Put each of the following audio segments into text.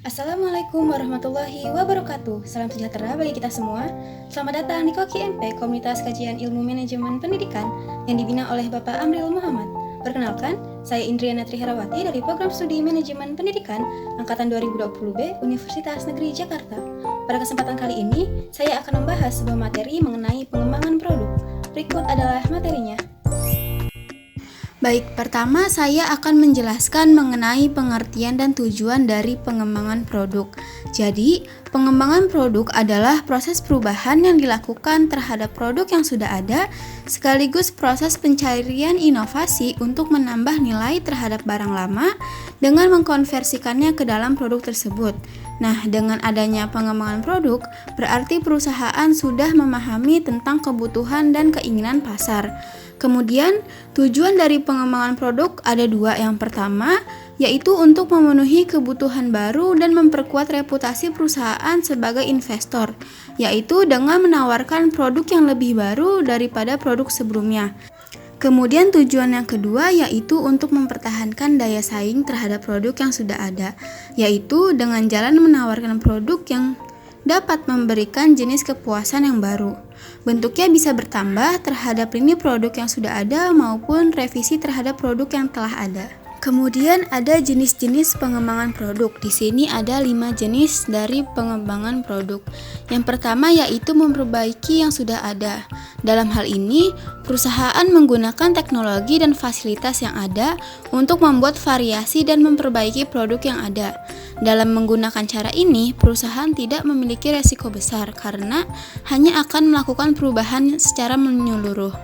Assalamualaikum warahmatullahi wabarakatuh. Salam sejahtera bagi kita semua. Selamat datang di Koki MP, Komunitas Kajian Ilmu Manajemen Pendidikan yang dibina oleh Bapak Amril Muhammad. Perkenalkan, saya Indriana Triherawati dari Program Studi Manajemen Pendidikan Angkatan 2020B Universitas Negeri Jakarta. Pada kesempatan kali ini, saya akan membahas sebuah materi mengenai pengembangan produk. Berikut adalah materinya. Baik, pertama saya akan menjelaskan mengenai pengertian dan tujuan dari pengembangan produk. Jadi, pengembangan produk adalah proses perubahan yang dilakukan terhadap produk yang sudah ada, sekaligus proses pencarian inovasi untuk menambah nilai terhadap barang lama dengan mengkonversikannya ke dalam produk tersebut. Nah, dengan adanya pengembangan produk, berarti perusahaan sudah memahami tentang kebutuhan dan keinginan pasar. Kemudian, tujuan dari pengembangan produk ada dua. Yang pertama, yaitu untuk memenuhi kebutuhan baru dan memperkuat reputasi perusahaan sebagai investor, yaitu dengan menawarkan produk yang lebih baru daripada produk sebelumnya. Kemudian tujuan yang kedua yaitu untuk mempertahankan daya saing terhadap produk yang sudah ada, yaitu dengan jalan menawarkan produk yang dapat memberikan jenis kepuasan yang baru. Bentuknya bisa bertambah terhadap lini produk yang sudah ada maupun revisi terhadap produk yang telah ada. Kemudian ada jenis-jenis pengembangan produk. Di sini ada 5 jenis dari pengembangan produk. Yang pertama yaitu memperbaiki yang sudah ada. Dalam hal ini, perusahaan menggunakan teknologi dan fasilitas yang ada untuk membuat variasi dan memperbaiki produk yang ada. Dalam menggunakan cara ini, perusahaan tidak memiliki resiko besar karena hanya akan melakukan perubahan secara menyeluruh.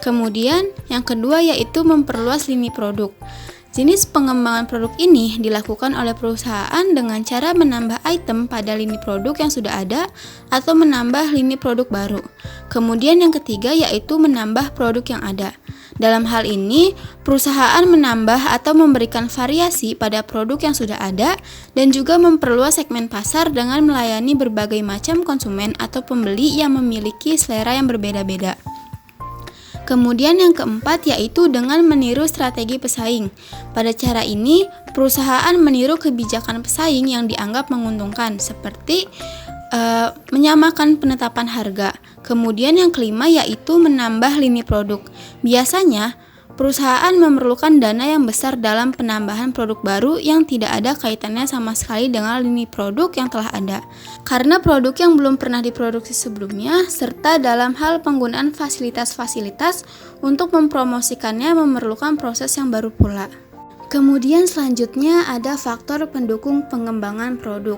Kemudian, yang kedua yaitu memperluas lini produk. Jenis pengembangan produk ini dilakukan oleh perusahaan dengan cara menambah item pada lini produk yang sudah ada atau menambah lini produk baru. Kemudian yang ketiga yaitu menambah produk yang ada. Dalam hal ini, perusahaan menambah atau memberikan variasi pada produk yang sudah ada dan juga memperluas segmen pasar dengan melayani berbagai macam konsumen atau pembeli yang memiliki selera yang berbeda-beda. Kemudian yang keempat yaitu dengan meniru strategi pesaing. Pada cara ini, perusahaan meniru kebijakan pesaing yang dianggap menguntungkan seperti menyamakan penetapan harga. Kemudian yang kelima yaitu menambah lini produk. Biasanya, perusahaan memerlukan dana yang besar dalam penambahan produk baru yang tidak ada kaitannya sama sekali dengan lini produk yang telah ada. Karena produk yang belum pernah diproduksi sebelumnya, serta dalam hal penggunaan fasilitas-fasilitas untuk mempromosikannya memerlukan proses yang baru pula. Kemudian selanjutnya ada faktor pendukung pengembangan produk.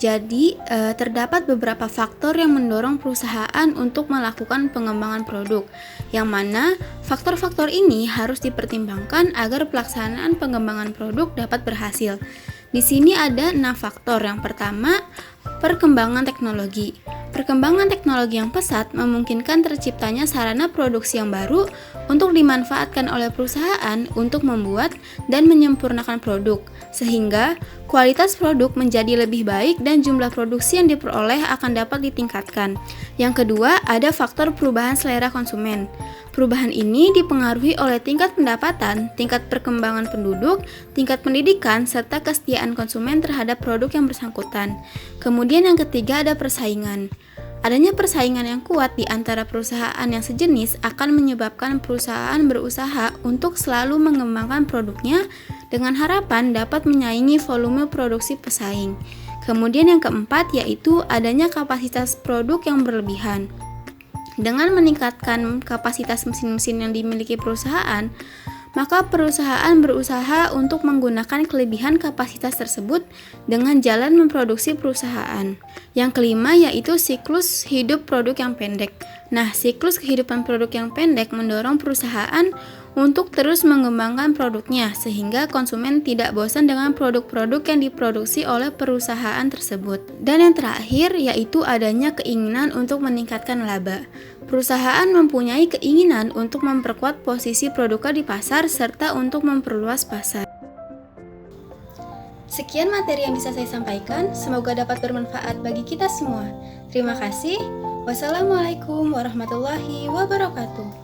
Jadi, terdapat beberapa faktor yang mendorong perusahaan untuk melakukan pengembangan produk, yang mana faktor-faktor ini harus dipertimbangkan agar pelaksanaan pengembangan produk dapat berhasil. Di sini ada 6 faktor. Yang pertama, perkembangan teknologi. Perkembangan teknologi yang pesat memungkinkan terciptanya sarana produksi yang baru untuk dimanfaatkan oleh perusahaan untuk membuat dan menyempurnakan produk, sehingga kualitas produk menjadi lebih baik dan jumlah produksi yang diperoleh akan dapat ditingkatkan. Yang kedua, ada faktor perubahan selera konsumen. Perubahan ini dipengaruhi oleh tingkat pendapatan, tingkat perkembangan penduduk, tingkat pendidikan, serta kesetiaan konsumen terhadap produk yang bersangkutan. Kemudian yang ketiga ada persaingan. Adanya persaingan yang kuat di antara perusahaan yang sejenis akan menyebabkan perusahaan berusaha untuk selalu mengembangkan produknya dengan harapan dapat menyaingi volume produksi pesaing. Kemudian yang keempat yaitu adanya kapasitas produk yang berlebihan. Dengan meningkatkan kapasitas mesin-mesin yang dimiliki perusahaan, maka perusahaan berusaha untuk menggunakan kelebihan kapasitas tersebut dengan jalan memproduksi perusahaan. Yang kelima yaitu siklus hidup produk yang pendek. Nah, siklus kehidupan produk yang pendek mendorong perusahaan untuk terus mengembangkan produknya sehingga konsumen tidak bosan dengan produk-produk yang diproduksi oleh perusahaan tersebut. Dan yang terakhir yaitu adanya keinginan untuk meningkatkan laba. Perusahaan mempunyai keinginan untuk memperkuat posisi produknya di pasar serta untuk memperluas pasar. Sekian materi yang bisa saya sampaikan, semoga dapat bermanfaat bagi kita semua. Terima kasih. Wassalamualaikum warahmatullahi wabarakatuh.